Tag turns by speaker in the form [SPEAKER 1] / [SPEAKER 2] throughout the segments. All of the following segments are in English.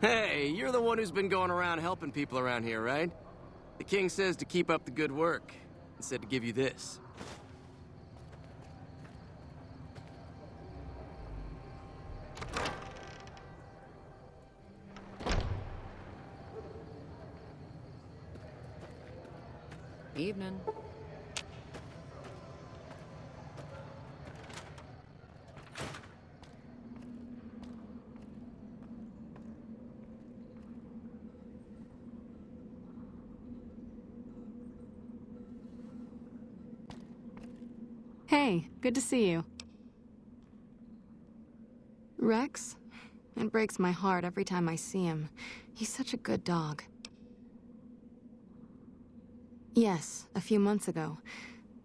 [SPEAKER 1] Hey, you're the one who's been going around helping people around here, right? The king says to keep up the good work, and said to give you this.
[SPEAKER 2] Evening.
[SPEAKER 3] Hey, good to see you. Rex? It breaks my heart every time I see him. He's such a good dog. Yes, a few months ago.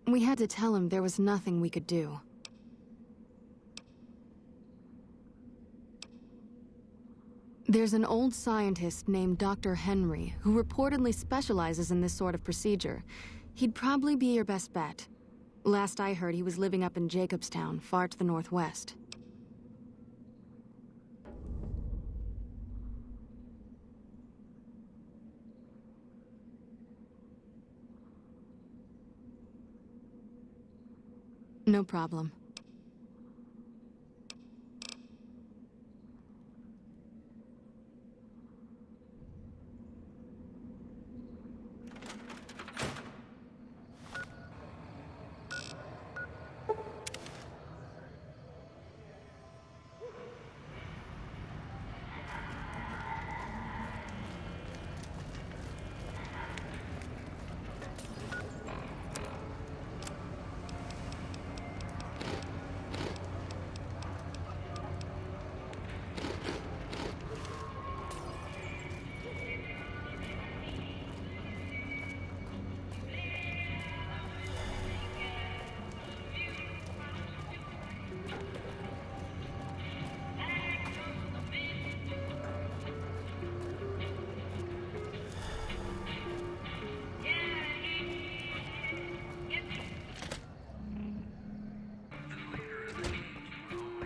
[SPEAKER 3] We had to tell him there was nothing we could do. There's an old scientist named Dr. Henry who reportedly specializes in this sort of procedure. He'd probably be your best bet. Last I heard, he was living up in Jacobstown, far to the northwest. No problem.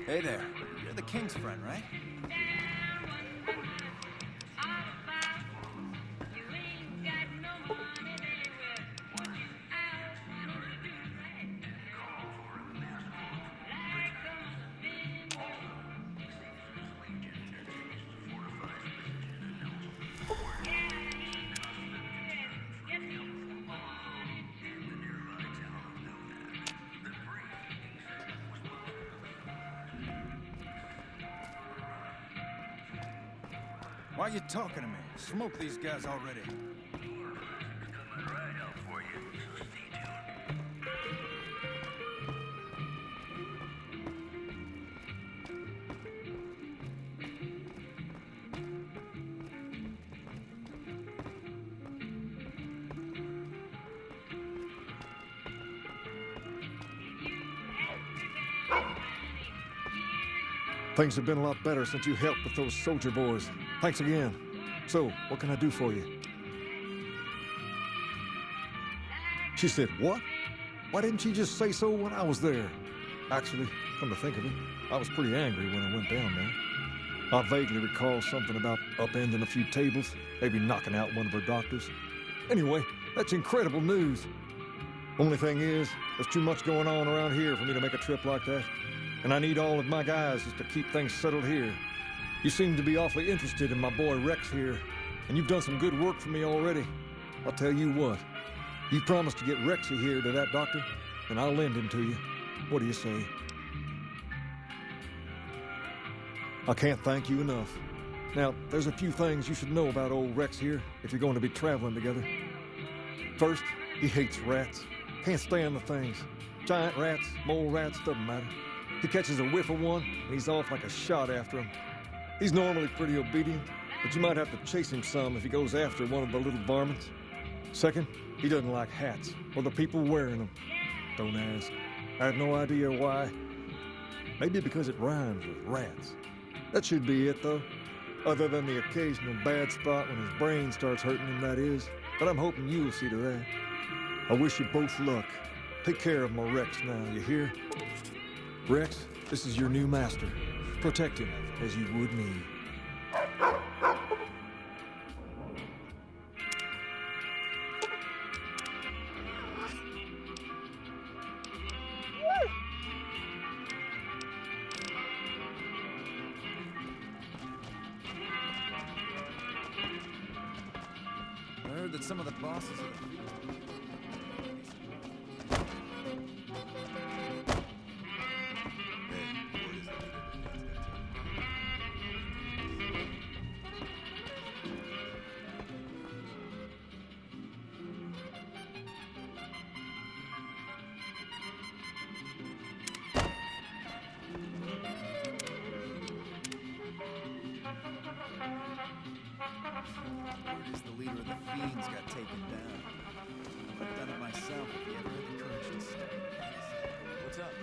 [SPEAKER 4] Hey there. You're the king's friend, right? Why are you talking to me? Smoke these guys already.
[SPEAKER 5] Things have been a lot better since you helped with those soldier boys. Thanks again. So, what can I do for you? She said, what? Why didn't she just say so when I was there? Actually, come to think of it, I was pretty angry when I went down there. I vaguely recall something about upending a few tables, maybe knocking out one of her doctors. Anyway, that's incredible news. Only thing is, there's too much going on around here for me to make a trip like that. And I need all of my guys just to keep things settled here. You seem to be awfully interested in my boy Rex here, and you've done some good work for me already. I'll tell you what, you promised to get Rexy here to that doctor, and I'll lend him to you. What do you say? I can't thank you enough. Now, there's a few things you should know about old Rex here if you're going to be traveling together. First, he hates rats. Can't stand the things. Giant rats, mole rats, doesn't matter. He catches a whiff of one, and he's off like a shot after him. He's normally pretty obedient, but you might have to chase him some if he goes after one of the little varmints. Second, he doesn't like hats, or the people wearing them. Don't ask. I have no idea why. Maybe because it rhymes with rats. That should be it, though. Other than the occasional bad spot when his brain starts hurting him, that is. But I'm hoping you'll see to that. I wish you both luck. Take care of my Rex now, you hear? Rex, this is your new master. Protect him as you would me.
[SPEAKER 4] that some of the bosses of the... The leader of the Fiends got taken down. I would have done it myself if he ever had the courage to step. What's up?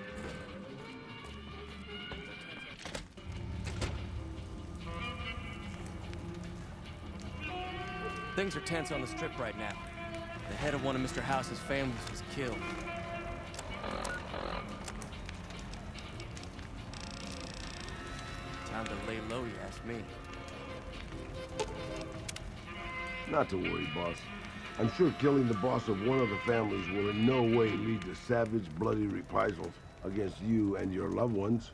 [SPEAKER 1] Things are tense on the strip right now. The head of one of Mr. House's families was killed. Time to lay low, you ask me.
[SPEAKER 6] Not to worry, boss. I'm sure killing the boss of one of the families will in no way lead to savage, bloody reprisals against you and your loved ones.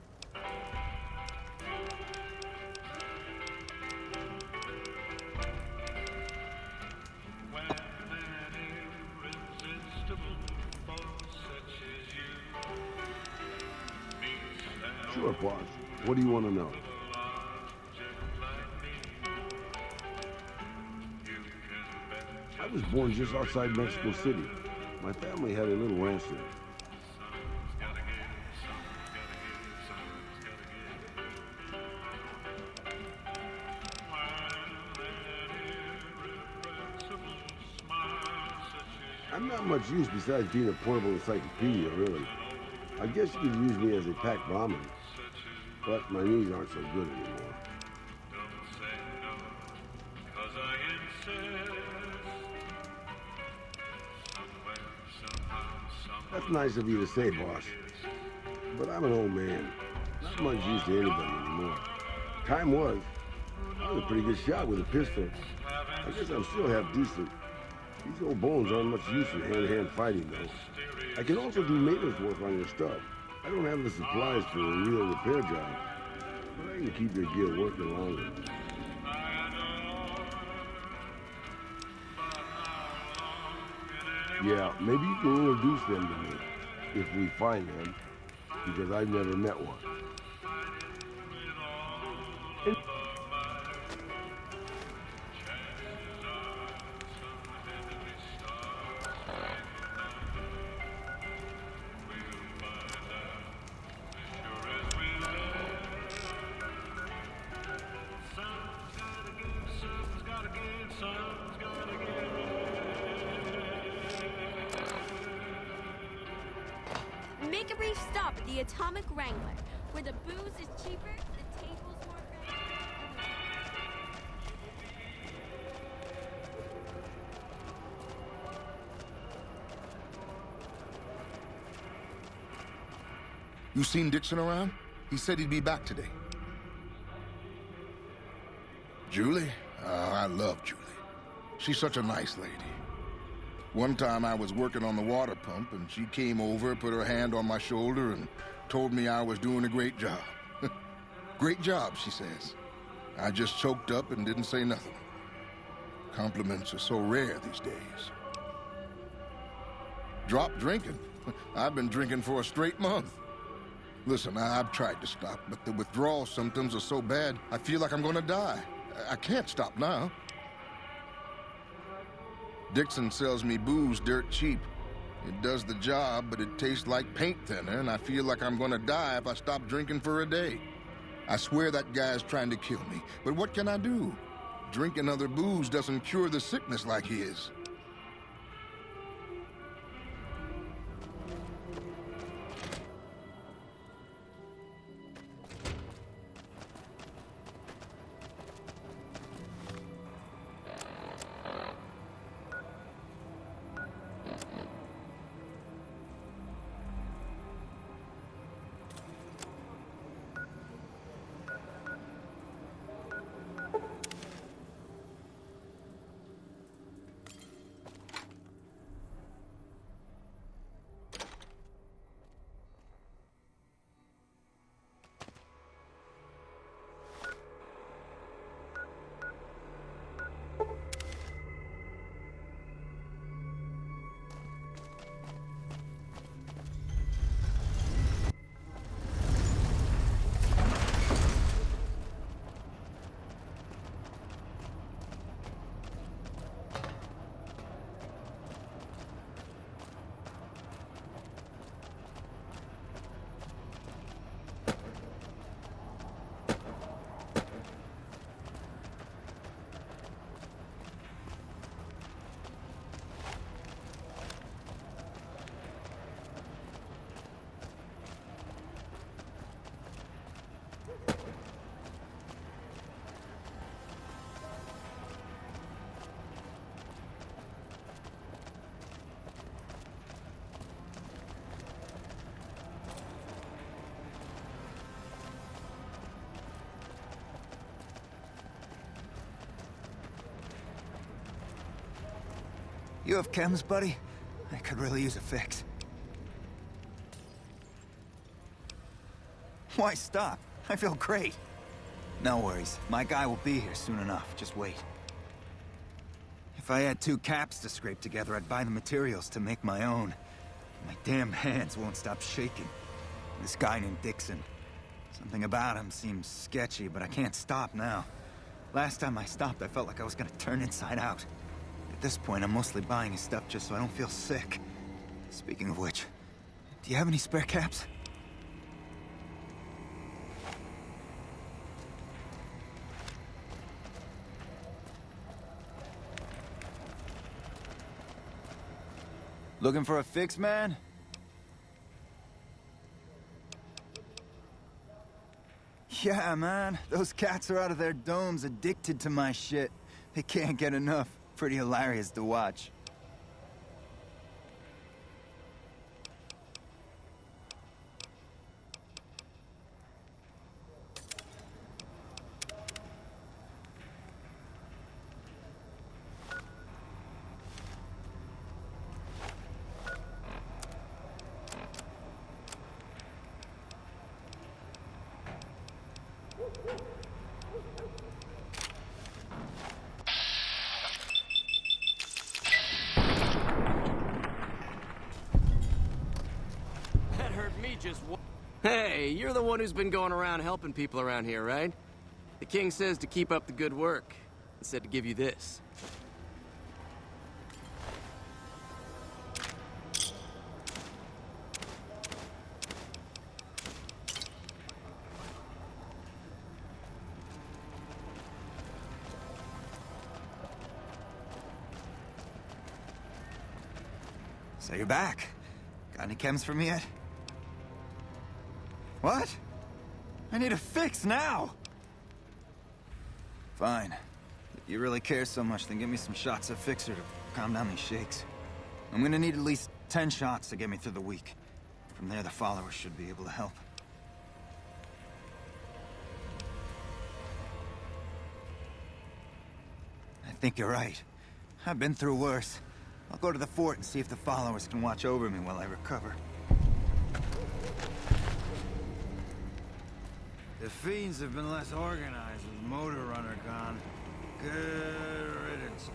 [SPEAKER 6] Sure, boss. What do you want to know? I was born just outside Mexico City. My family had a little ranch there. I'm not much use besides being a portable encyclopedia, really. I guess you could use me as a pack bomber, but my knees aren't so good anymore. That's nice of you to say, boss. But I'm an old man. Not much use to anybody anymore. Time was. I was a pretty good shot with a pistol. I guess I'm still half decent. These old bones aren't much use in hand-to-hand fighting, though. I can also do maintenance work on your stuff. I don't have the supplies for a real repair job, but I can keep your gear working longer. Yeah, maybe you can introduce them to me, if we find them, because I've never met one.
[SPEAKER 7] Make a brief stop at the Atomic Wrangler, where the booze is cheaper, the table's more grand.
[SPEAKER 8] You seen Dixon around? He said he'd be back today. Julie? I love Julie. She's such a nice lady. One time I was working on the water pump, and she came over, put her hand on my shoulder, and told me I was doing a great job. Great job, she says. I just choked up and didn't say nothing. Compliments are so rare these days. Drop drinking. I've been drinking for a straight month. Listen, I've tried to stop, but the withdrawal symptoms are so bad, I feel like I'm gonna die. I can't stop now. Dixon sells me booze dirt cheap. It does the job, but it tastes like paint thinner, and I feel like I'm gonna die if I stop drinking for a day. I swear that guy's trying to kill me, but what can I do? Drinking other booze doesn't cure the sickness like his.
[SPEAKER 4] You have chems, buddy? I could really use a fix. Why stop? I feel great. No worries. My guy will be here soon enough. Just wait. If I had 2 caps to scrape together, I'd buy the materials to make my own. My damn hands won't stop shaking. This guy named Dixon. Something about him seems sketchy, but I can't stop now. Last time I stopped, I felt like I was gonna turn inside out. At this point, I'm mostly buying his stuff just so I don't feel sick. Speaking of which, do you have any spare caps? Looking for a fix, man? Yeah, man. Those cats are out of their domes addicted to my shit. They can't get enough. Pretty hilarious to watch.
[SPEAKER 1] That hurt me just one. Hey, you're the one who's been going around helping people around here, right? The king says to keep up the good work. He said to give you this.
[SPEAKER 4] So you're back. Got any chems for me yet? What? I need a fix now! Fine. If you really care so much, then give me some shots of Fixer to calm down these shakes. I'm gonna need at least 10 shots to get me through the week. From there, the followers should be able to help. I think you're right. I've been through worse. I'll go to the fort and see if the followers can watch over me while I recover.
[SPEAKER 9] The fiends have been less organized with Motor Runner gone. Good riddance.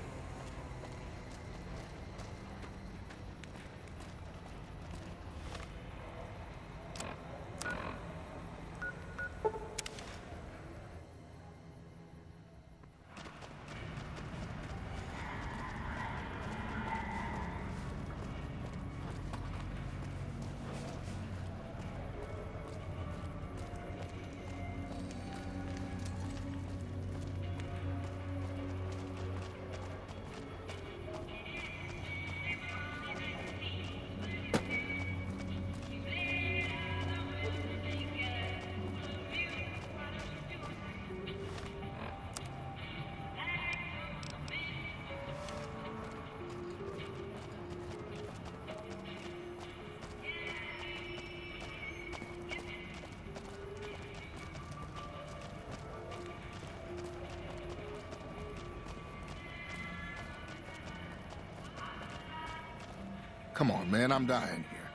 [SPEAKER 8] Come on, man, I'm dying here.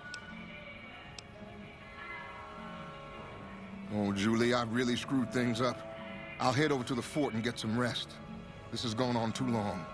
[SPEAKER 8] Oh, Julie, I really screwed things up. I'll head over to the fort and get some rest. This has gone on too long.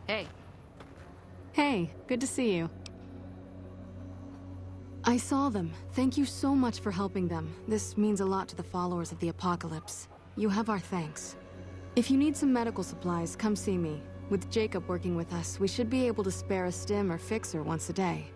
[SPEAKER 2] Hey.
[SPEAKER 3] Hey, good to see you. I saw them. Thank you so much for helping them. This means a lot to the followers of the Apocalypse. You have our thanks. If you need some medical supplies, come see me. With Jacob working with us, we should be able to spare a stim or fixer once a day.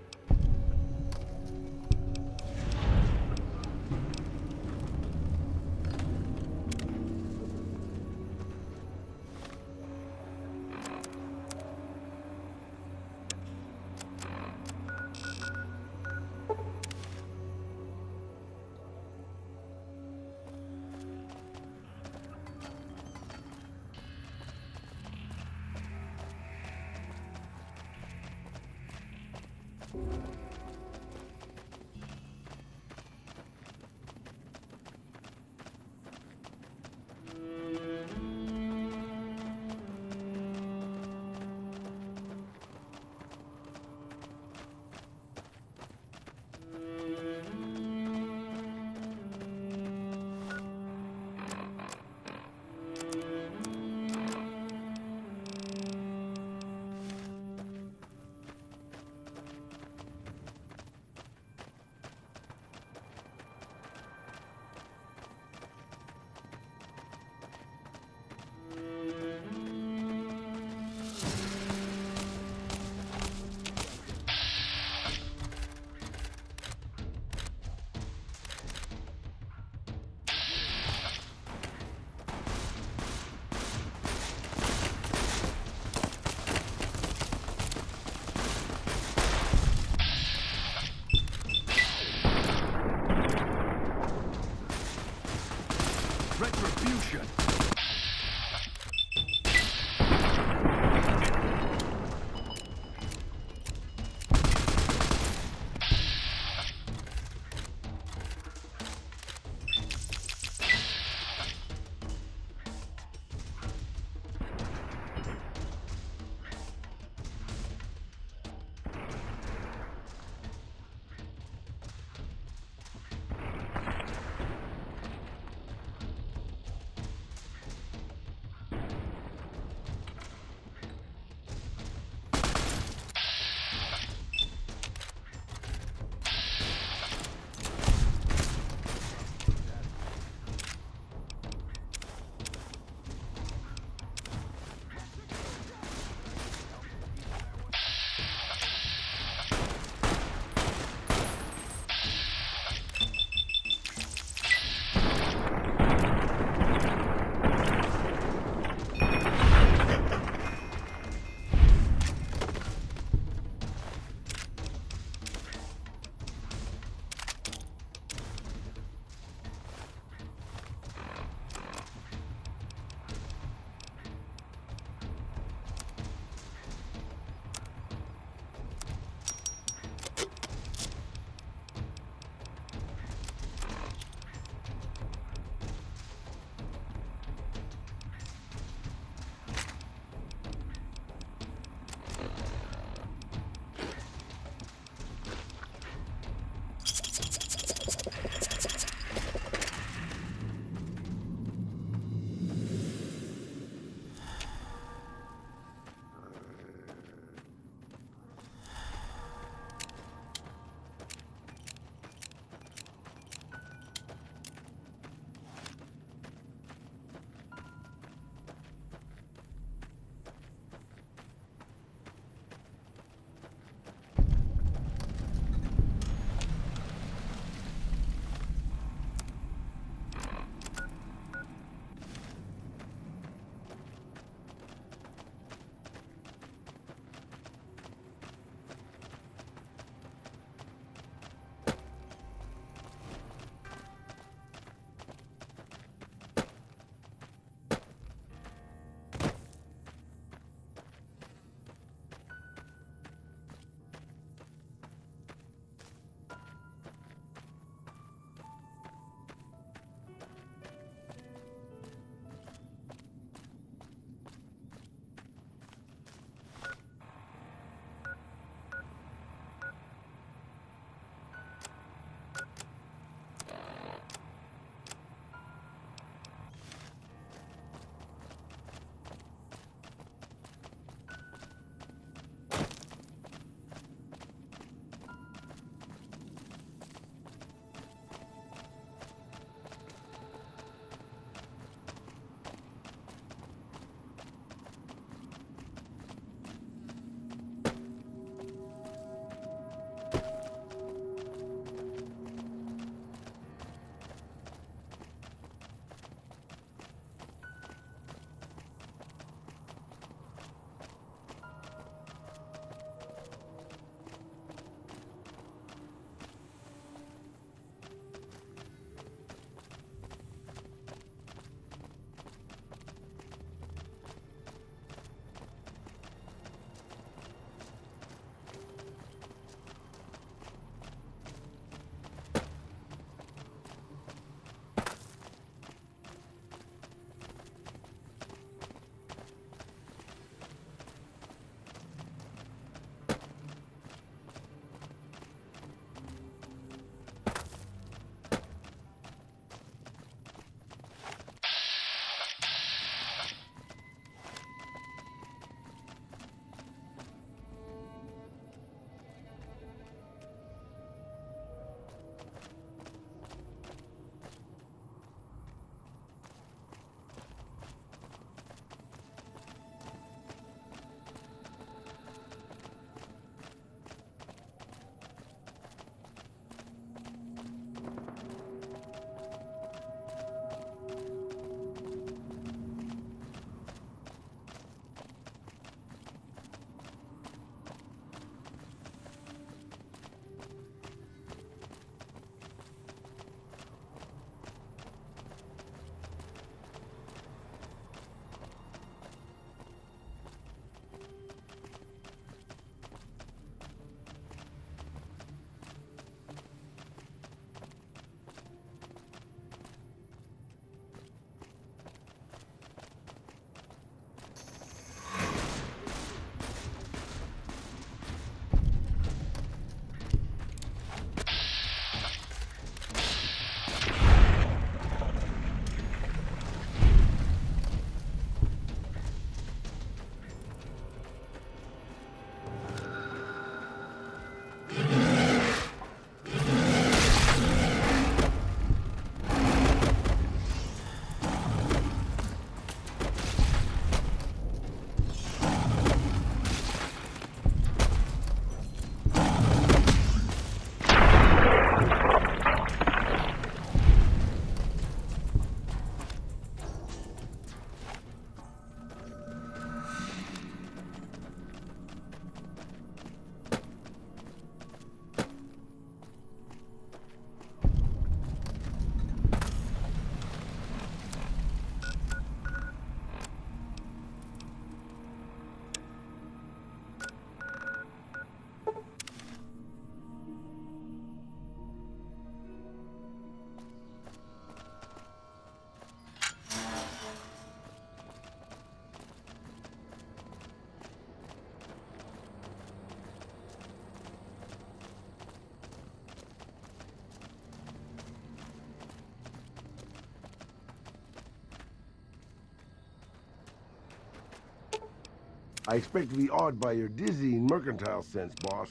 [SPEAKER 6] I expect to be awed by your dizzying mercantile sense, boss.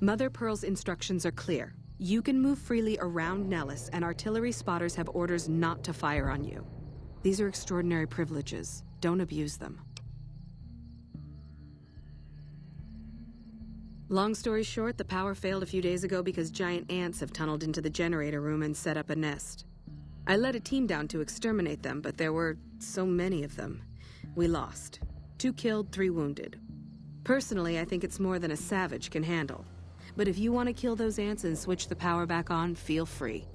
[SPEAKER 10] Mother Pearl's instructions are clear. You can move freely around Nellis, and artillery spotters have orders not to fire on you. These are extraordinary privileges. Don't abuse them. Long story short, the power failed a few days ago because giant ants have tunneled into the generator room and set up a nest. I led a team down to exterminate them, but there were so many of them. We lost. 2 killed, 3 wounded. Personally, I think it's more than a savage can handle. But if you want to kill those ants and switch the power back on, feel free.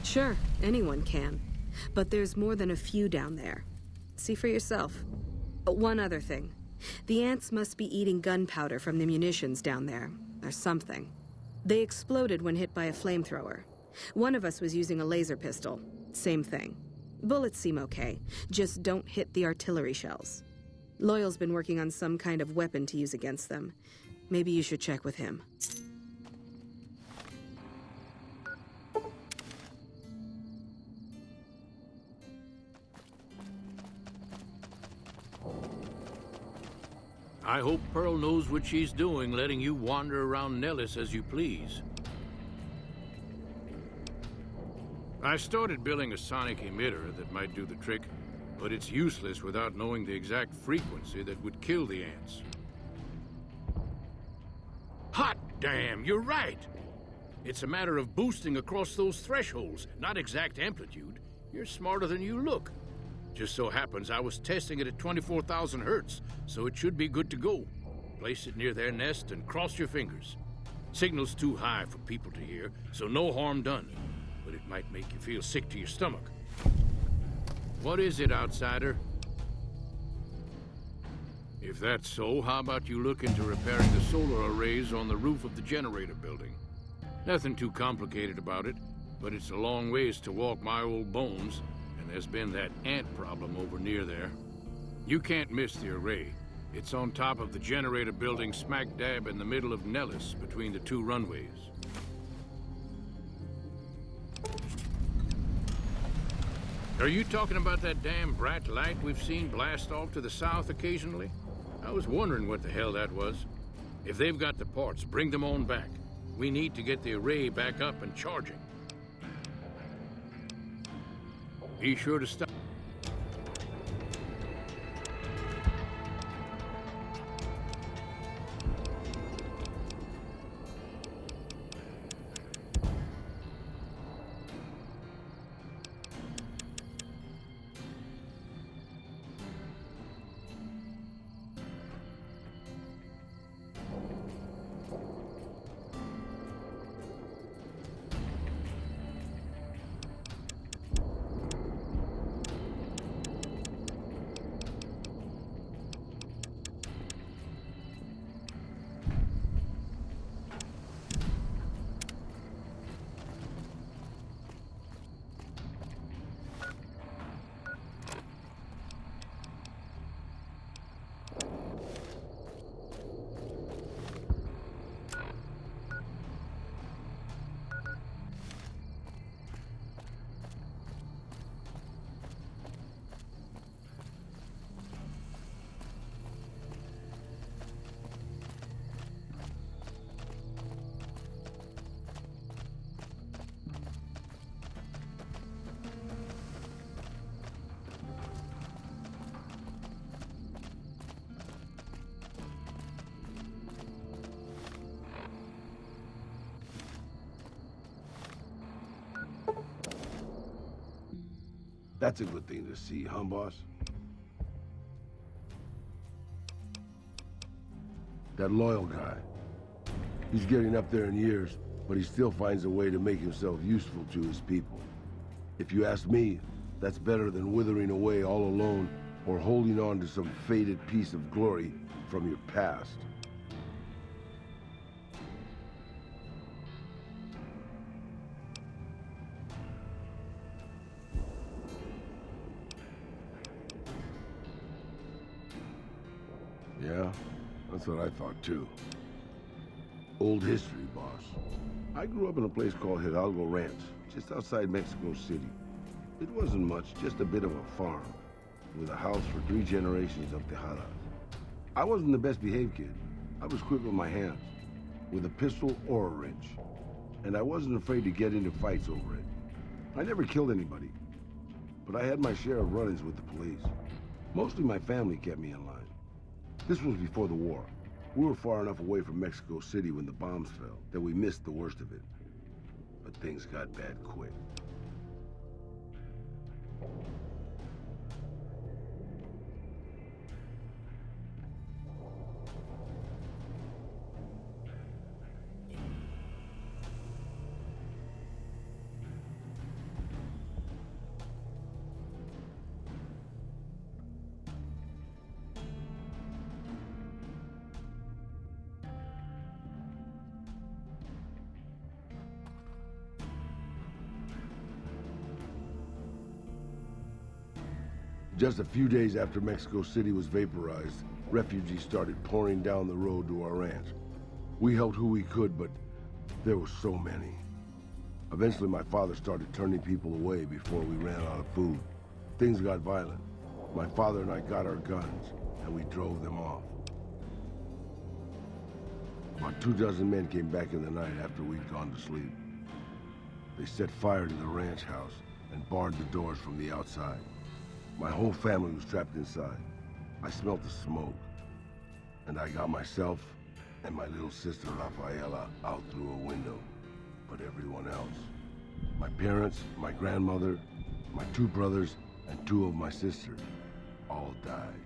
[SPEAKER 10] Sure, anyone can. But there's more than a few down there. See for yourself. One other thing. The ants must be eating gunpowder from the munitions down there, or something. They exploded when hit by a flamethrower. One of us was using a laser pistol. Same thing. Bullets seem okay, just don't hit the artillery shells. Loyal's been working on some kind of weapon to use against them. Maybe you should check with him.
[SPEAKER 11] I hope Pearl knows what she's doing, letting you wander around Nellis as you please. I started building a sonic emitter that might do the trick, but it's useless without knowing the exact frequency that would kill the ants. Hot damn, you're right! It's a matter of boosting across those thresholds, not exact amplitude. You're smarter than you look. Just so happens I was testing it at 24,000 hertz, so it should be good to go. Place it near their nest and cross your fingers. Signal's too high for people to hear, so no harm done. But it might make you feel sick to your stomach. What is it, outsider? If that's so, how about you look into repairing the solar arrays on the roof of the generator building? Nothing too complicated about it, but it's a long ways to walk my old bones, and there's been that ant problem over near there. You can't miss the array. It's on top of the generator building smack dab in the middle of Nellis, between the 2 runways. Are you talking about that damn bright light we've seen blast off to the south occasionally? I was wondering what the hell that was. If they've got the parts, bring them on back. We need to get the array back up and charging. Be sure to stop.
[SPEAKER 6] That's a good thing to see, huh, boss? That loyal guy. He's getting up there in years, but he still finds a way to make himself useful to his people. If you ask me, that's better than withering away all alone or holding on to some faded piece of glory from your past. Yeah, that's what I thought too. Old history, boss. I grew up in a place called Hidalgo Ranch, just outside Mexico City. It wasn't much, just a bit of a farm, with a house for 3 generations of Tejadas. I wasn't the best behaved kid. I was quick with my hands, with a pistol or a wrench. And I wasn't afraid to get into fights over it. I never killed anybody, but I had my share of run-ins with the police. Mostly my family kept me in line. This was before the war. We were far enough away from Mexico City when the bombs fell that we missed the worst of it. But things got bad quick. Just a few days after Mexico City was vaporized, refugees started pouring down the road to our ranch. We helped who we could, but there were so many. Eventually, my father started turning people away before we ran out of food. Things got violent. My father and I got our guns, and we drove them off. About 24 men came back in the night after we'd gone to sleep. They set fire to the ranch house and barred the doors from the outside. My whole family was trapped inside. I smelt the smoke, and I got myself and my little sister Rafaela out through a window. But everyone else, my parents, my grandmother, my 2 brothers, and 2 of my sisters, all died.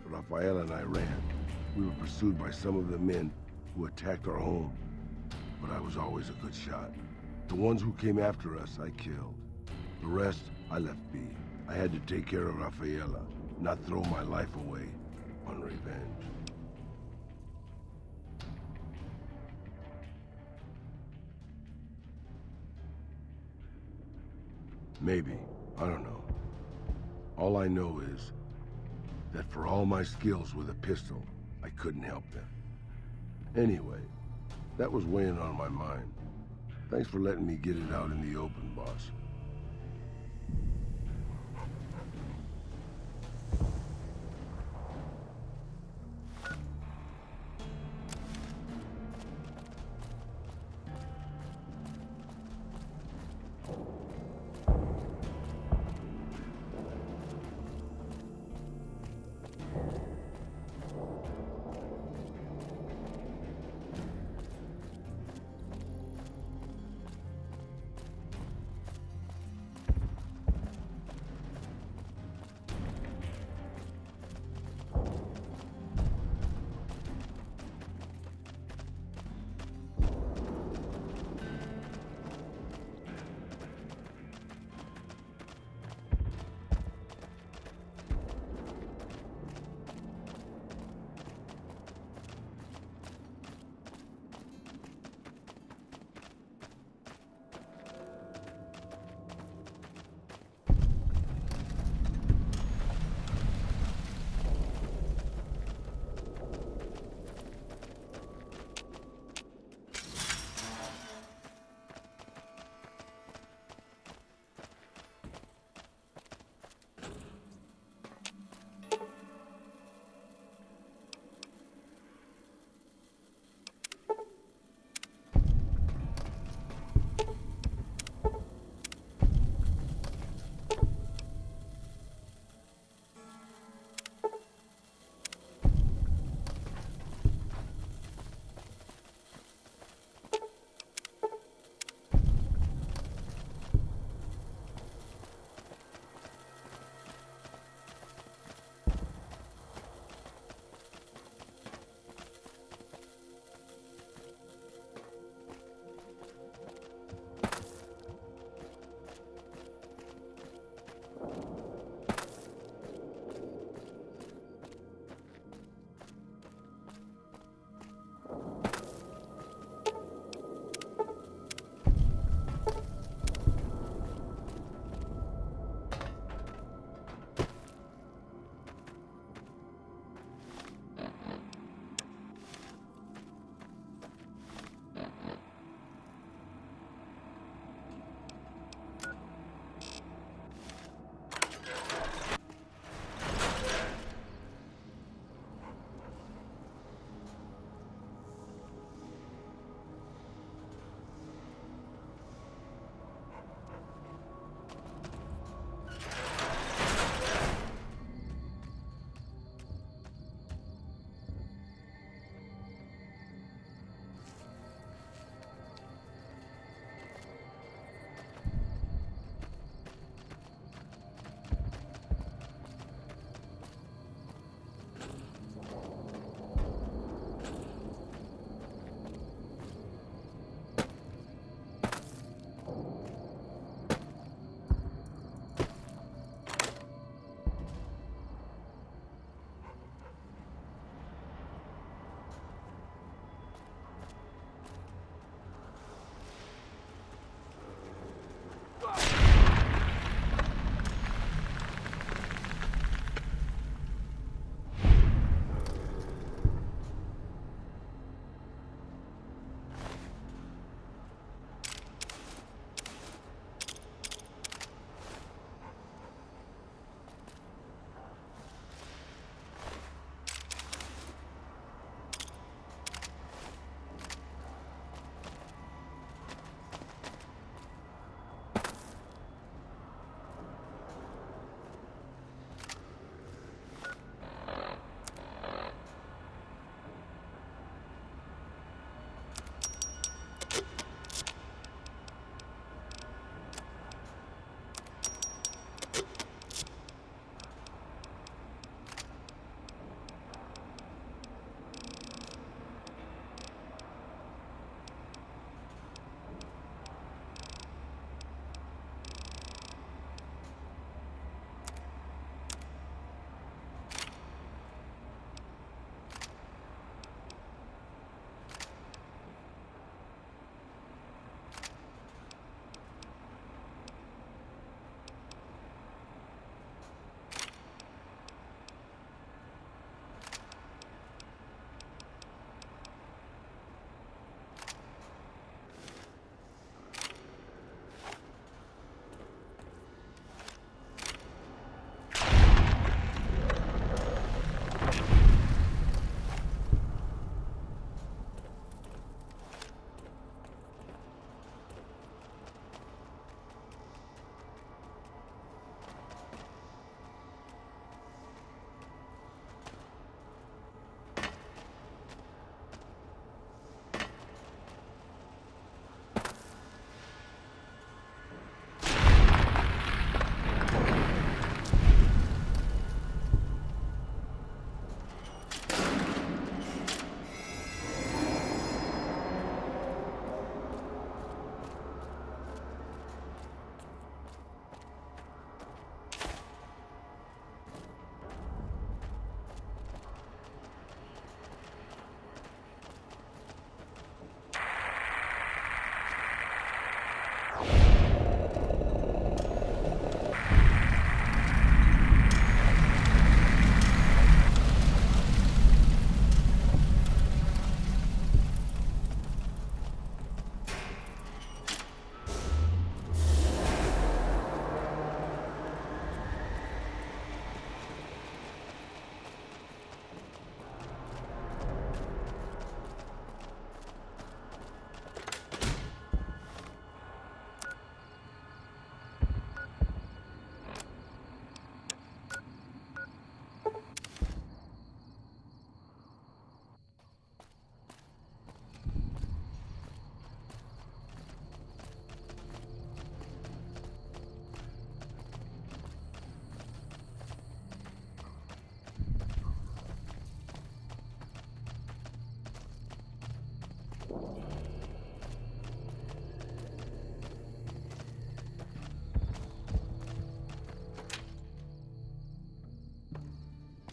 [SPEAKER 6] Rafaela and I ran. We were pursued by some of the men who attacked our home, but I was always a good shot. The ones who came after us, I killed. The rest, I left be. I had to take care of Rafaela, not throw my life away on revenge. Maybe. I don't know. All I know is that for all my skills with a pistol, I couldn't help them. Anyway, that was weighing on my mind. Thanks for letting me get it out in the open, boss.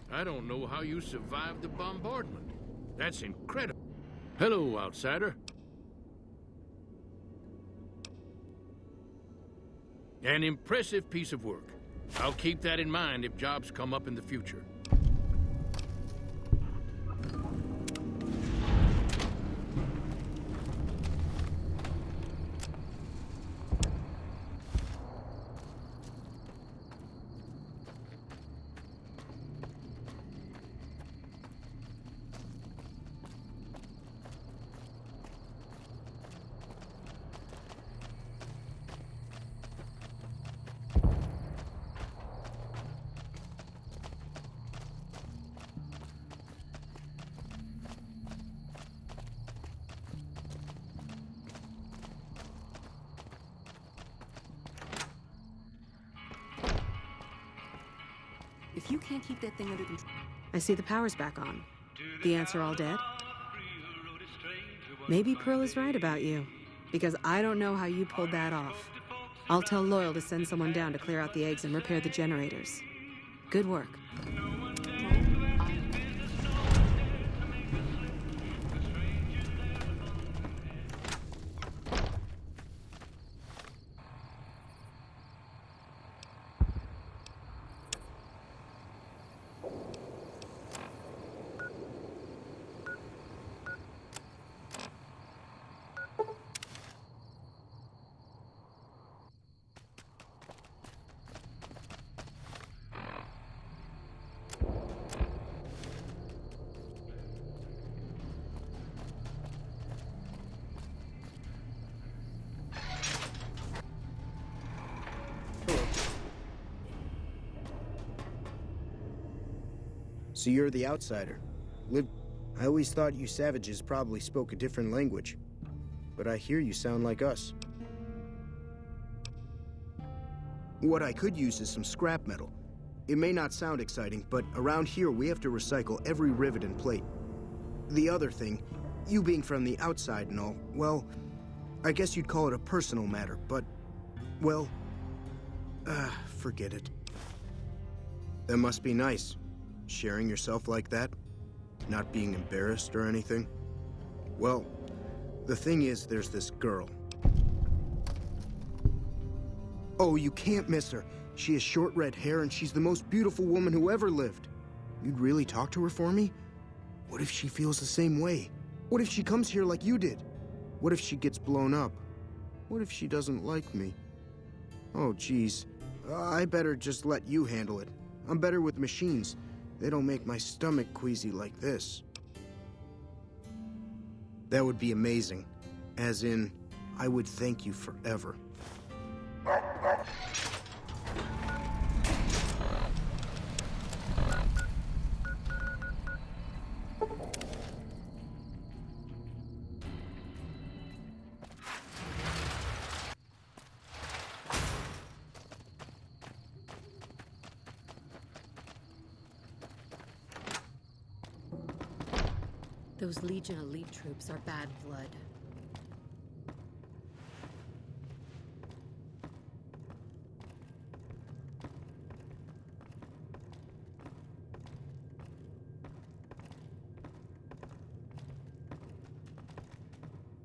[SPEAKER 11] I don't know how you survived the bombardment. That's incredible. Hello, outsider. An impressive piece of work. I'll keep that in mind if jobs come up in the future.
[SPEAKER 2] If you can't keep that thing under control...
[SPEAKER 10] I see the power's back on. The ants are all dead? Maybe Pearl is right about you, because I don't know how you pulled that off. I'll tell Loyal to send someone down to clear out the eggs and repair the generators. Good work.
[SPEAKER 12] So you're the outsider. I always thought you savages probably spoke a different language. But I hear you sound like us. What I could use is some scrap metal. It may not sound exciting, but around here we have to recycle every rivet and plate. The other thing, you being from the outside and all, well, I guess you'd call it a personal matter, but, well, forget it. That must be nice. Sharing yourself like that? Not being embarrassed or anything? Well, the thing is, there's this girl. Oh, you can't miss her. She has short red hair and she's the most beautiful woman who ever lived. You'd really talk to her for me? What if she feels the same way? What if she comes here like you did? What if she gets blown up? What if she doesn't like me? Oh, geez. I better just let you handle it. I'm better with machines. They don't make my stomach queasy like this. That would be amazing. As in, I would thank you forever.
[SPEAKER 2] Those Legion elite troops are bad blood.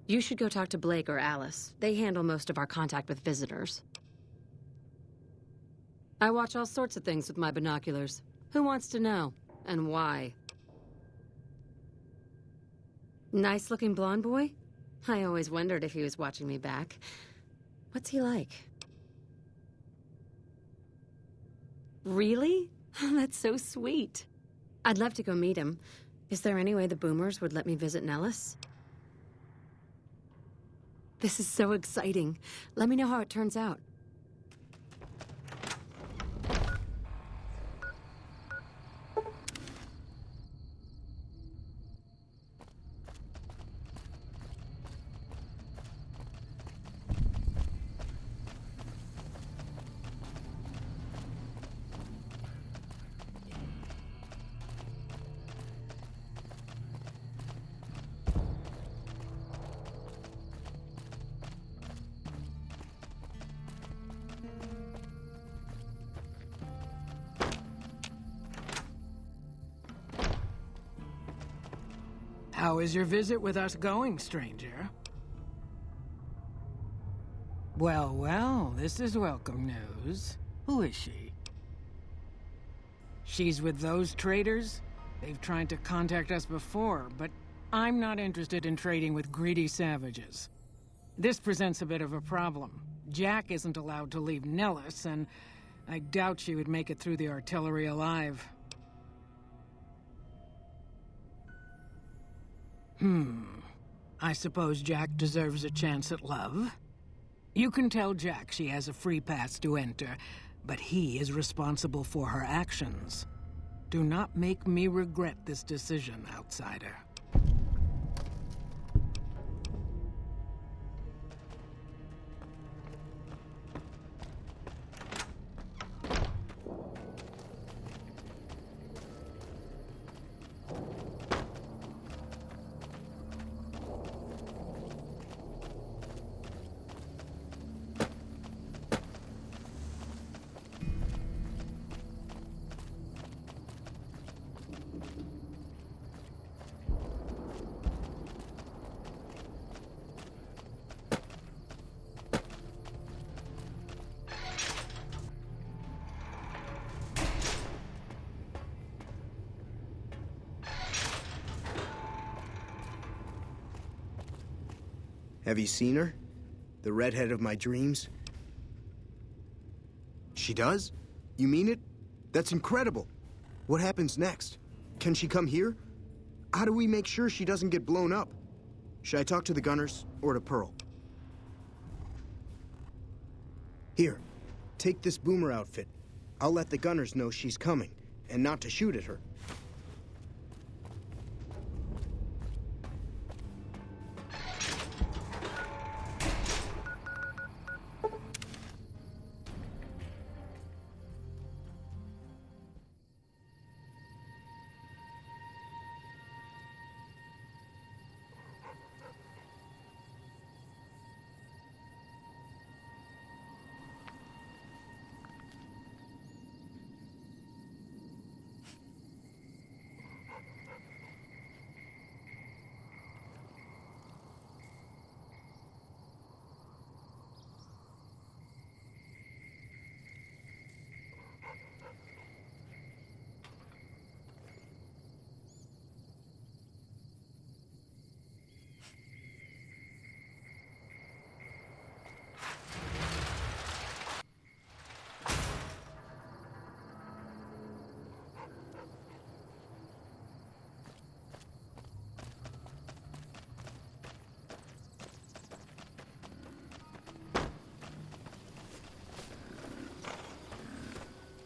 [SPEAKER 3] You should go talk to Blake or Alice. They handle most of our contact with visitors. I watch all sorts of things with my binoculars. Who wants to know? And why? Nice-looking blonde boy? I always wondered if he was watching me back. What's he like? Really? That's so sweet. I'd love to go meet him. Is there any way the Boomers would let me visit Nellis? This is so exciting. Let me know how it turns out.
[SPEAKER 13] How is your visit with us going, stranger? Well, well, this is welcome news. Who is she? She's with those traders? They've tried to contact us before, but I'm not interested in trading with greedy savages. This presents a bit of a problem. Jack isn't allowed to leave Nellis, and I doubt she would make it through the artillery alive. I suppose Jack deserves a chance at love? You can tell Jack she has a free pass to enter, but he is responsible for her actions. Do not make me regret this decision, outsider.
[SPEAKER 12] Have you seen her? The redhead of my dreams? She does? You mean it? That's incredible. What happens next? Can she come here? How do we make sure she doesn't get blown up? Should I talk to the gunners or to Pearl? Here, take this boomer outfit. I'll let the gunners know she's coming, and not to shoot at her.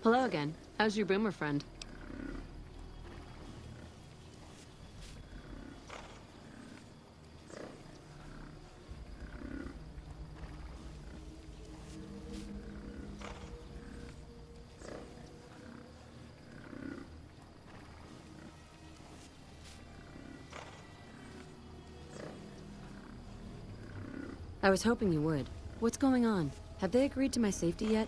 [SPEAKER 3] Hello again. How's your boomer friend? I was hoping you would. What's going on? Have they agreed to my safety yet?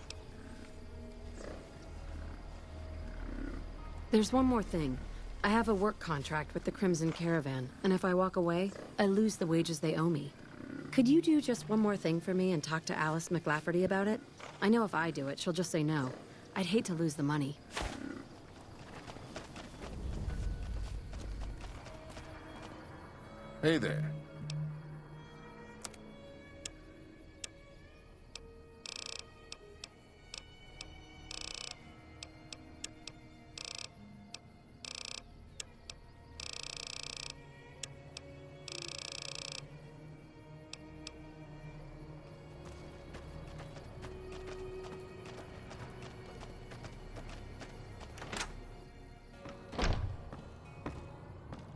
[SPEAKER 3] There's one more thing. I have a work contract with the Crimson Caravan, and if I walk away, I lose the wages they owe me. Could you do just one more thing for me and talk to Alice McLafferty about it? I know if I do it, she'll just say no. I'd hate to lose the money.
[SPEAKER 8] Hey there.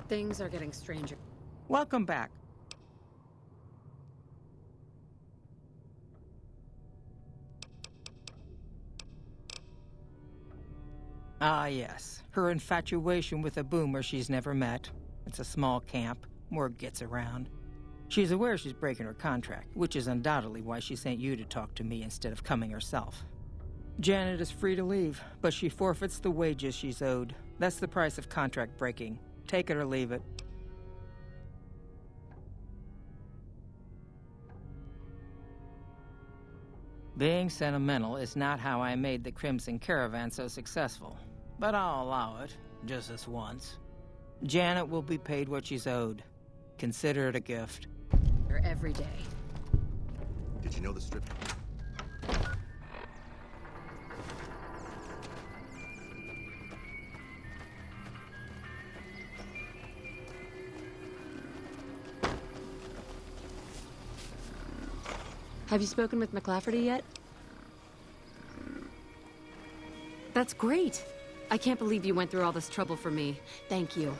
[SPEAKER 2] Things are getting stranger.
[SPEAKER 14] Welcome back. Ah, yes. Her infatuation with a boomer she's never met. It's a small camp. Word gets around. She's aware she's breaking her contract, which is undoubtedly why she sent you to talk to me instead of coming herself. Janet is free to leave, but she forfeits the wages she's owed. That's the price of contract breaking. Take it or leave it. Being sentimental is not how I made the Crimson Caravan so successful. But I'll allow it, just this once. Janet will be paid what she's owed. Consider it a gift.
[SPEAKER 2] Every day.
[SPEAKER 12] Did you know the strip?
[SPEAKER 2] Have you spoken with McLafferty yet? That's great. I can't believe you went through all this trouble for me. Thank you.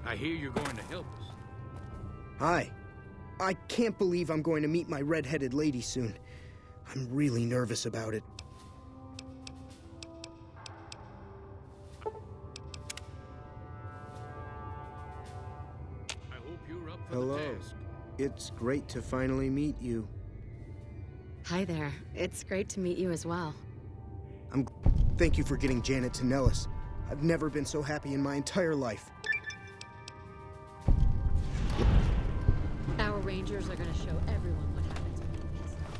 [SPEAKER 11] I hear you're going to help us.
[SPEAKER 12] Hi. I can't believe I'm going to meet my red-headed lady soon. I'm really nervous about it.
[SPEAKER 11] I hope you're up for
[SPEAKER 12] Hello.
[SPEAKER 11] the task.
[SPEAKER 12] It's great to finally meet you.
[SPEAKER 2] Hi there. It's great to meet you as well.
[SPEAKER 12] Thank you for getting Janet to Nellis. I've never been so happy in my entire life.
[SPEAKER 2] Our rangers are going to show everyone what happens when you mess up.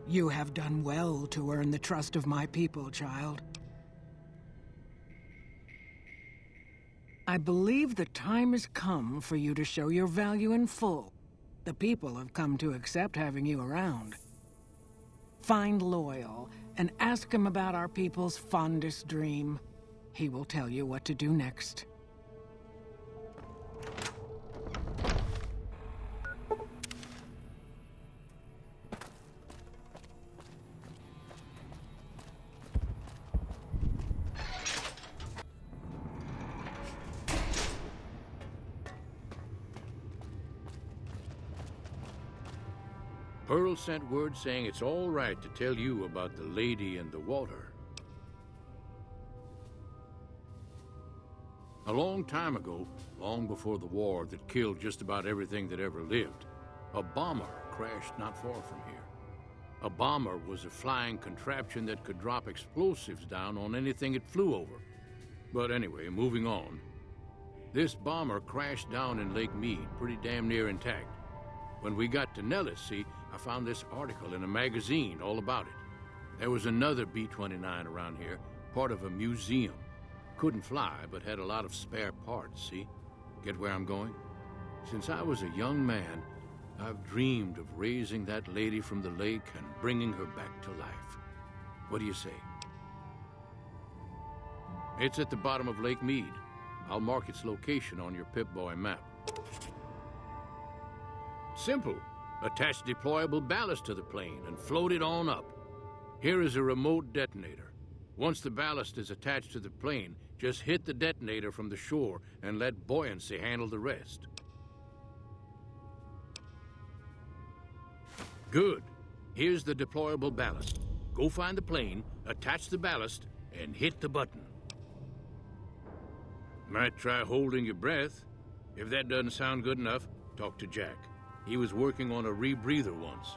[SPEAKER 13] You have done well to earn the trust of my people, child. I believe the time has come for you to show your value in full. The people have come to accept having you around. Find Loyal and ask him about our people's fondest dream. He will tell you what to do next.
[SPEAKER 11] Pearl sent word saying it's all right to tell you about the lady in the water. A long time ago, long before the war that killed just about everything that ever lived, a bomber crashed not far from here. A bomber was a flying contraption that could drop explosives down on anything it flew over. But anyway, moving on. This bomber crashed down in Lake Mead, pretty damn near intact. When we got to Nellis, see, I found this article in a magazine all about it. There was another B-29 around here, part of a museum. Couldn't fly, but had a lot of spare parts, see? Get where I'm going? Since I was a young man, I've dreamed of raising that lady from the lake and bringing her back to life. What do you say? It's at the bottom of Lake Mead. I'll mark its location on your Pip-Boy map. Simple. Attach deployable ballast to the plane and float it on up. Here is a remote detonator. Once the ballast is attached to the plane, just hit the detonator from the shore and let buoyancy handle the rest. Good. Here's the deployable ballast. Go find the plane, attach the ballast, and hit the button. Might try holding your breath. If that doesn't sound good enough, talk to Jack. He was working on a rebreather once.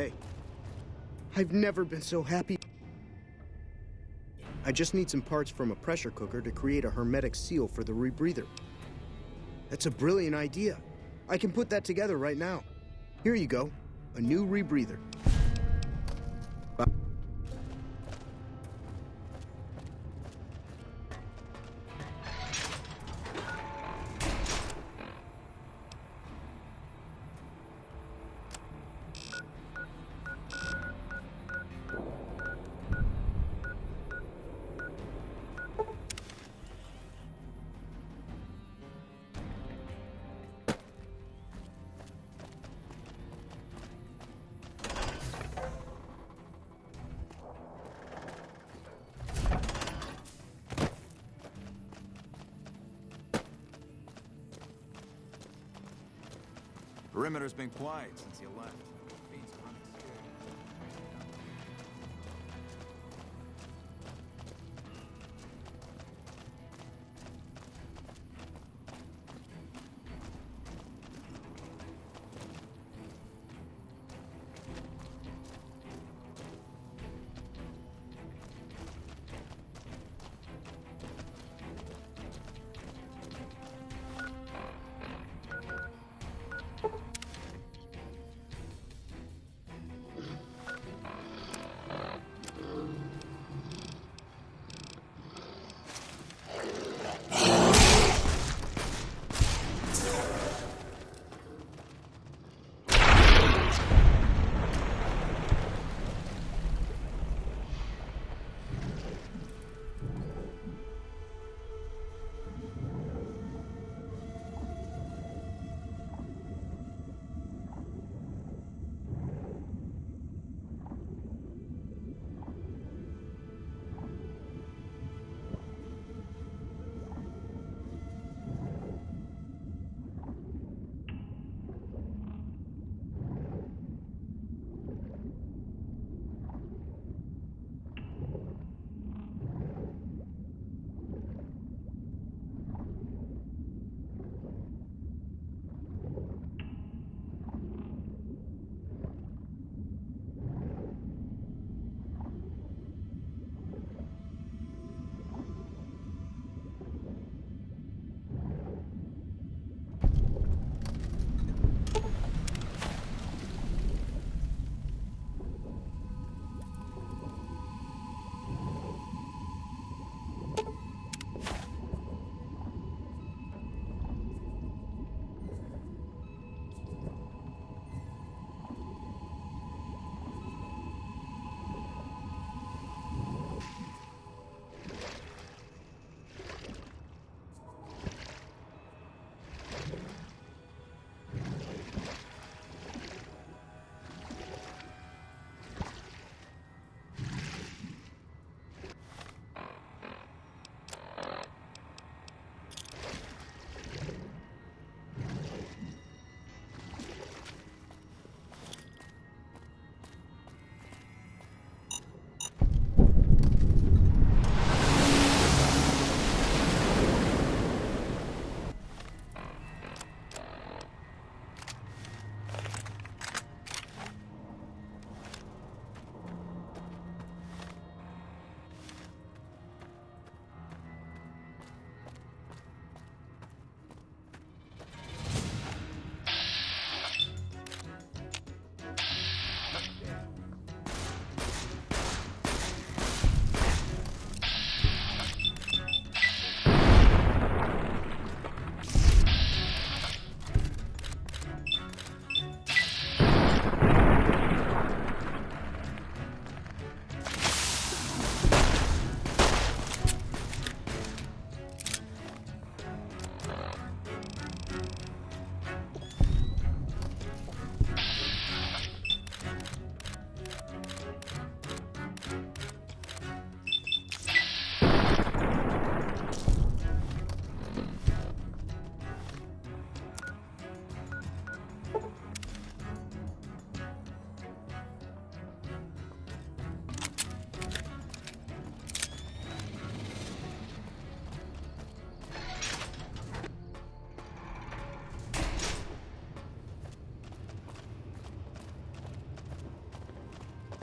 [SPEAKER 12] Hey, I've never been so happy. I just need some parts from a pressure cooker to create a hermetic seal for the rebreather. That's a brilliant idea. I can put that together right now. Here you go, a new rebreather.
[SPEAKER 4] Perimeter's been quiet since you left. Fiends are running scared.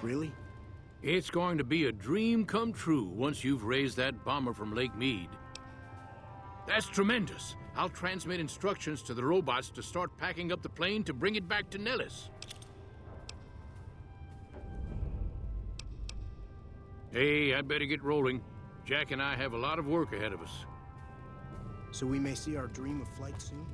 [SPEAKER 12] Really?
[SPEAKER 11] It's going to be a dream come true once you've raised that bomber from Lake Mead. That's tremendous. I'll transmit instructions to the robots to start packing up the plane to bring it back to Nellis. Hey, I'd better get rolling. Jack and I have a lot of work ahead of us.
[SPEAKER 12] So we may see our dream of flight soon?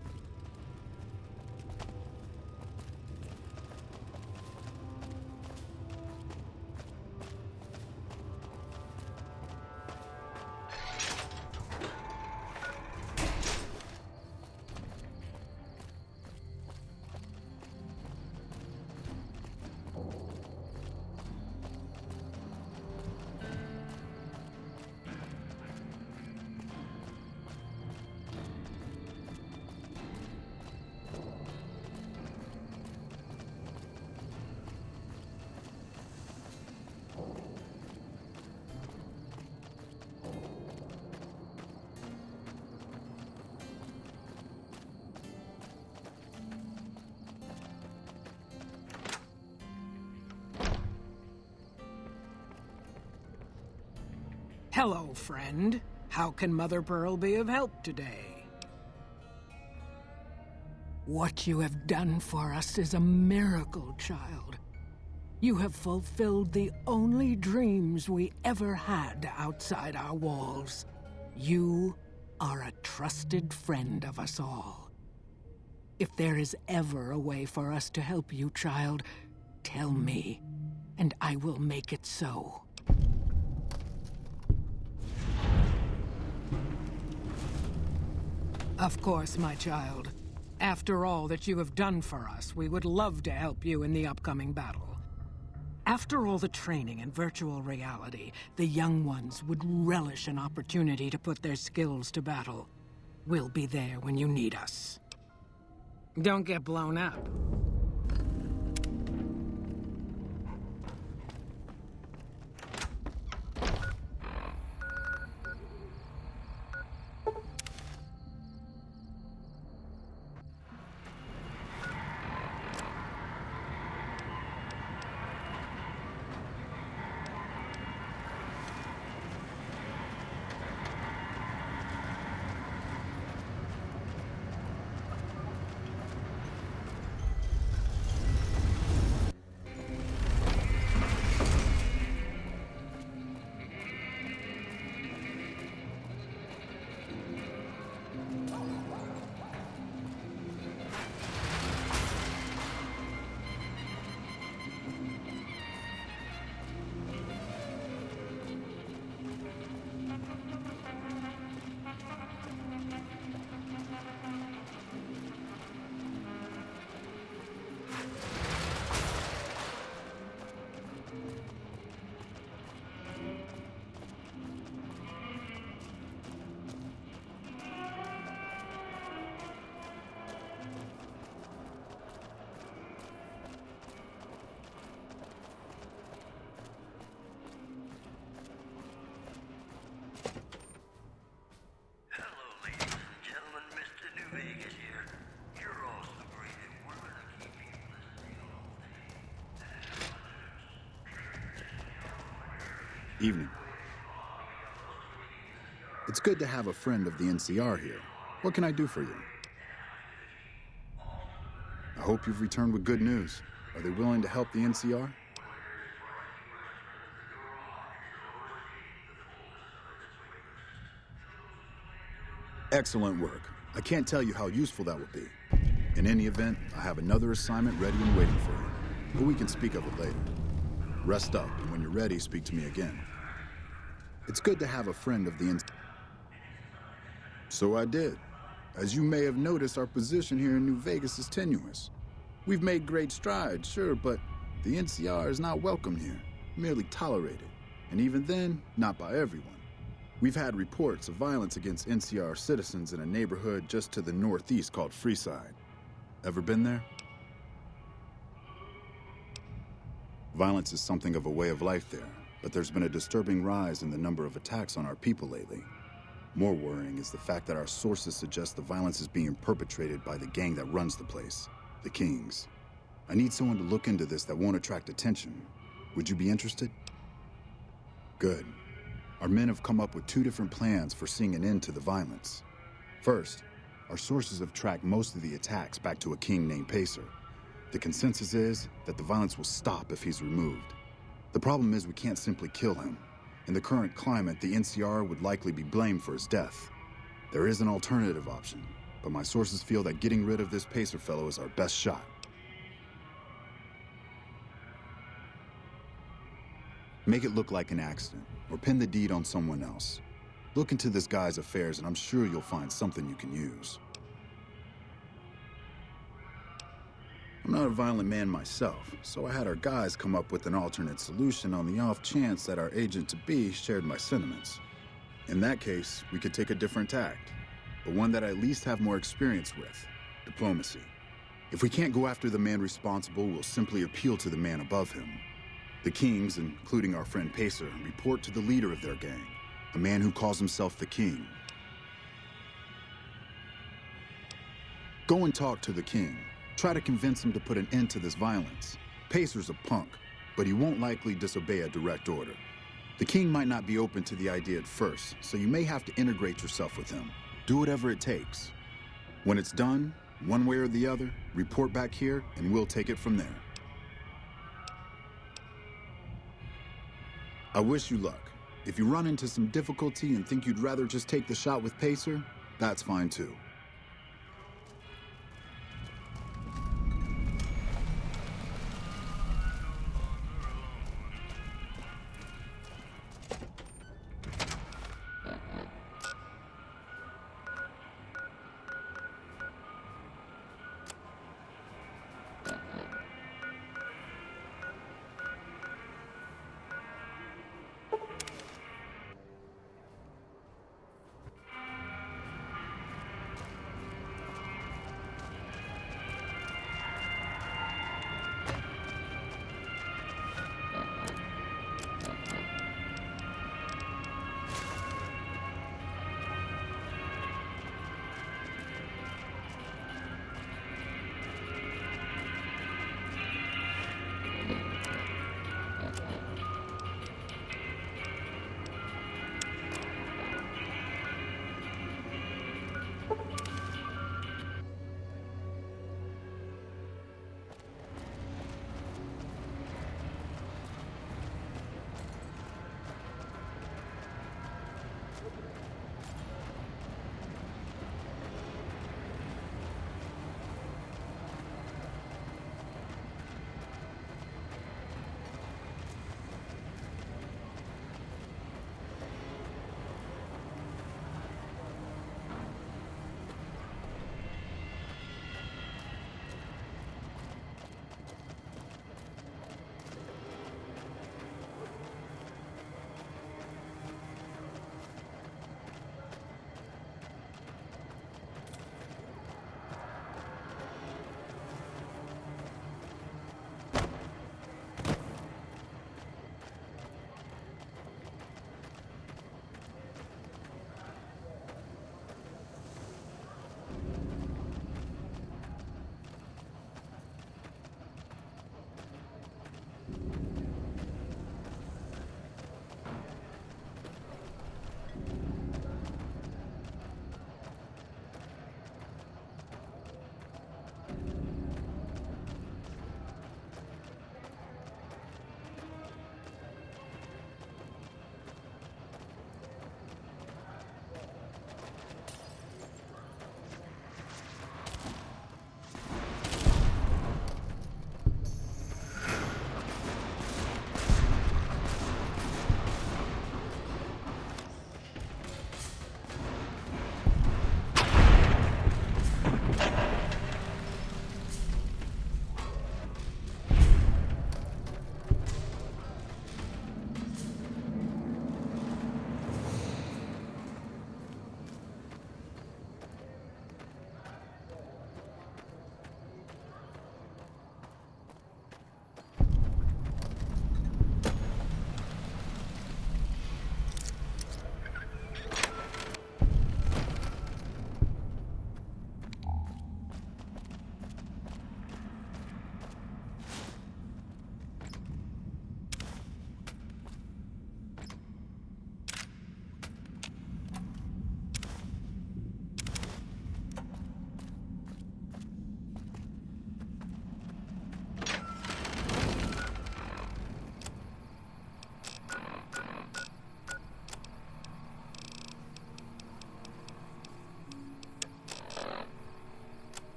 [SPEAKER 13] Hello, friend. How can Mother Pearl be of help today? What you have done for us is a miracle, child. You have fulfilled the only dreams we ever had outside our walls. You are a trusted friend of us all. If there is ever a way for us to help you, child, tell me, and I will make it so. Of course, my child. After all that you have done for us, we would love to help you in the upcoming battle. After all the training in virtual reality, the young ones would relish an opportunity to put their skills to battle. We'll be there when you need us. Don't get blown up.
[SPEAKER 15] Evening. It's good to have a friend of the NCR here. What can I do for you? I hope you've returned with good news. Are they willing to help the NCR? Excellent work. I can't tell you how useful that will be. In any event, I have another assignment ready and waiting for you. But we can speak of it later. Rest up, and when you're ready, speak to me again. It's good to have a friend of the NCR. So I did. As you may have noticed, our position here in New Vegas is tenuous. We've made great strides, sure, but the NCR is not welcome here, merely tolerated. And even then, not by everyone. We've had reports of violence against NCR citizens in a neighborhood just to the northeast called Freeside. Ever been there? Violence is something of a way of life there, but there's been a disturbing rise in the number of attacks on our people lately. More worrying is the fact that our sources suggest the violence is being perpetrated by the gang that runs the place, the Kings. I need someone to look into this that won't attract attention. Would you be interested? Good. Our men have come up with 2 different plans for seeing an end to the violence. First, our sources have tracked most of the attacks back to a king named Pacer. The consensus is that the violence will stop if he's removed. The problem is we can't simply kill him. In the current climate, the NCR would likely be blamed for his death. There is an alternative option, but my sources feel that getting rid of this Pacer fellow is our best shot. Make it look like an accident, or pin the deed on someone else. Look into this guy's affairs, and I'm sure you'll find something you can use. I'm not a violent man myself, so I had our guys come up with an alternate solution on the off chance that our agent-to-be shared my sentiments. In that case, we could take a different tact, but one that I at least have more experience with: diplomacy. If we can't go after the man responsible, we'll simply appeal to the man above him. The kings, including our friend Pacer, report to the leader of their gang, the man who calls himself the king. Go and talk to the king. Try to convince him to put an end to this violence. Pacer's a punk, but he won't likely disobey a direct order. The king might not be open to the idea at first, so you may have to integrate yourself with him. Do whatever it takes. When it's done, one way or the other, report back here, and we'll take it from there. I wish you luck. If you run into some difficulty and think you'd rather just take the shot with Pacer, that's fine too.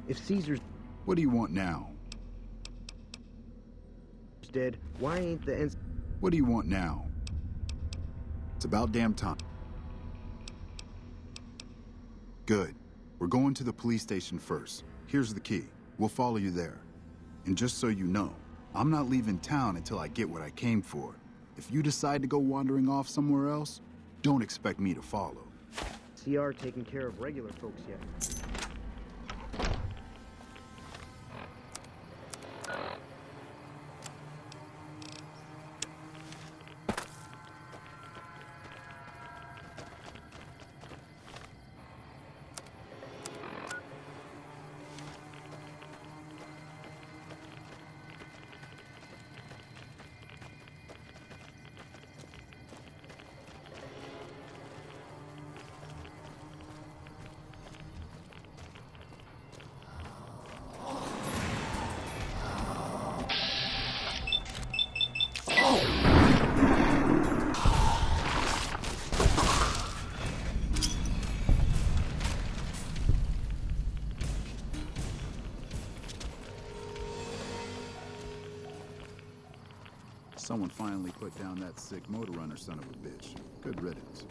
[SPEAKER 12] If Caesar's
[SPEAKER 15] What do you want now?
[SPEAKER 12] dead, why ain't the
[SPEAKER 15] What do you want now? It's about damn time. Good. We're going to the police station first. Here's the key. We'll follow you there. And just so you know, I'm not leaving town until I get what I came for. If you decide to go wandering off somewhere else, don't expect me to follow.
[SPEAKER 12] CR taking care of regular folks yet?
[SPEAKER 15] Someone finally put down that sick motor runner son of a bitch. Good riddance.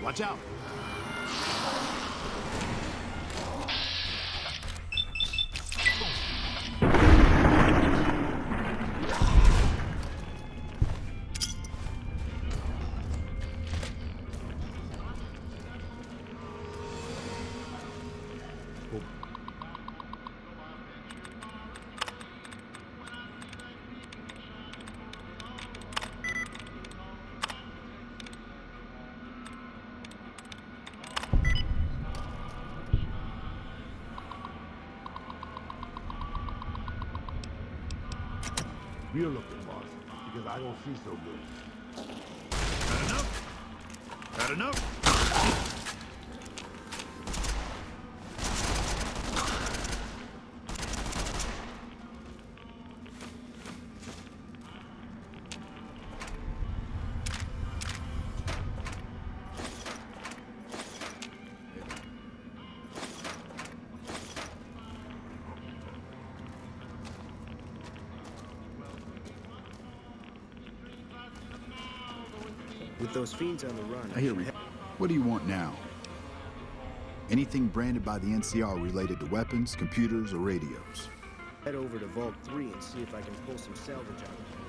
[SPEAKER 15] Watch out!
[SPEAKER 6] You're looking, boss, because I don't see so good.
[SPEAKER 9] Had enough? Had enough?
[SPEAKER 12] With those fiends on the run,
[SPEAKER 15] I hear you. What do you want now? Anything branded by the NCR related to weapons, computers, or radios.
[SPEAKER 12] Head over to Vault 3 and see if I can pull some salvage out of it.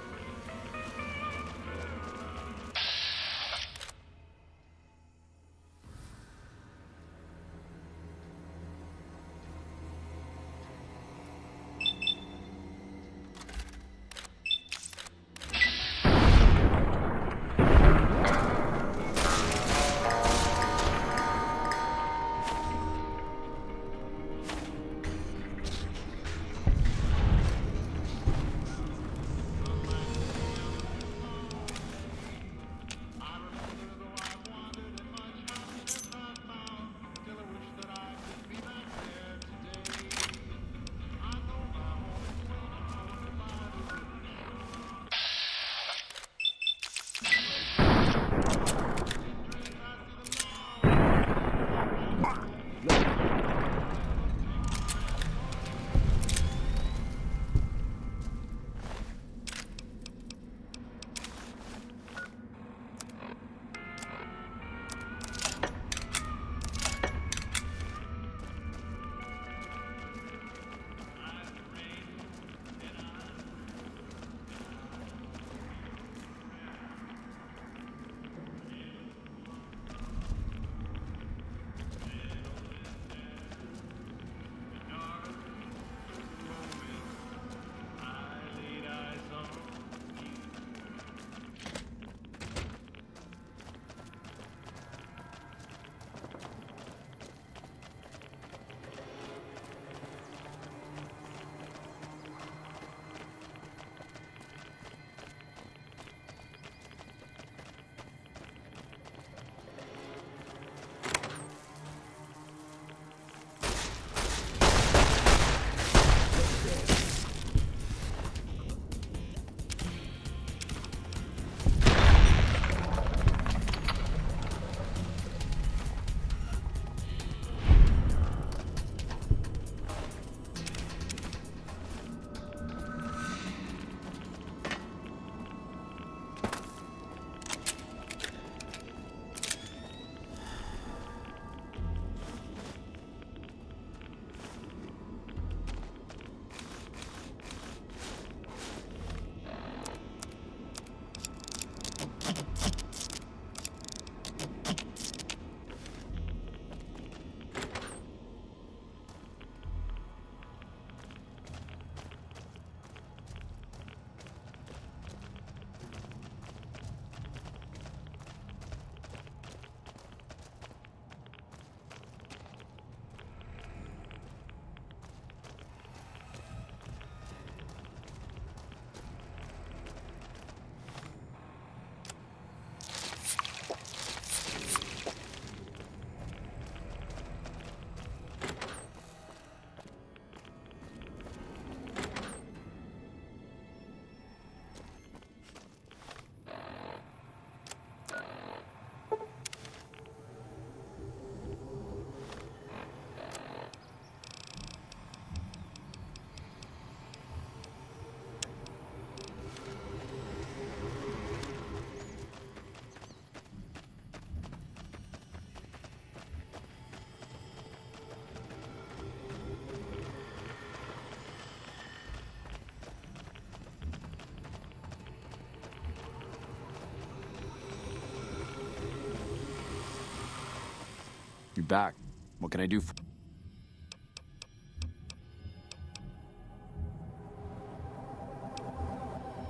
[SPEAKER 16] back. What can I do for...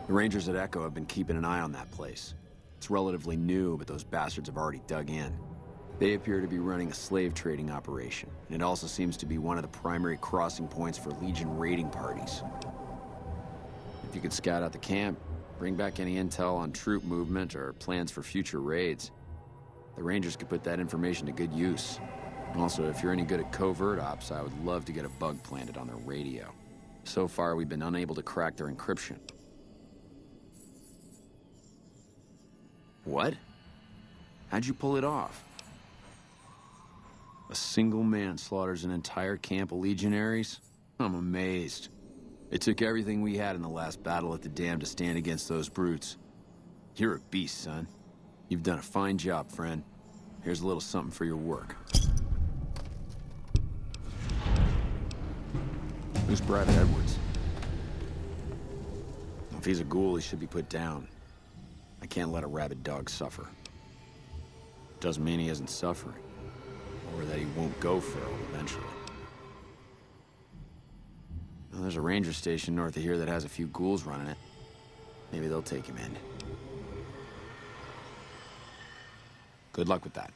[SPEAKER 16] The Rangers at Echo have been keeping an eye on that place. It's relatively new, but those bastards have already dug in. They appear to be running a slave trading operation, and it also seems to be one of the primary crossing points for Legion raiding parties. If you could scout out the camp, bring back any intel on troop movement or plans for future raids, the Rangers could put that information to good use. Also, if you're any good at covert ops, I would love to get a bug planted on their radio. So far, we've been unable to crack their encryption. What? How'd you pull it off? A single man slaughters an entire camp of legionaries? I'm amazed. It took everything we had in the last battle at the dam to stand against those brutes. You're a beast, son. You've done a fine job, friend. Here's a little something for your work. Who's Private Edwards? If he's a ghoul, he should be put down. I can't let a rabid dog suffer. Doesn't mean he isn't suffering, or that he won't go feral eventually. Well, there's a ranger station north of here that has a few ghouls running it. Maybe they'll take him in. Good luck with that.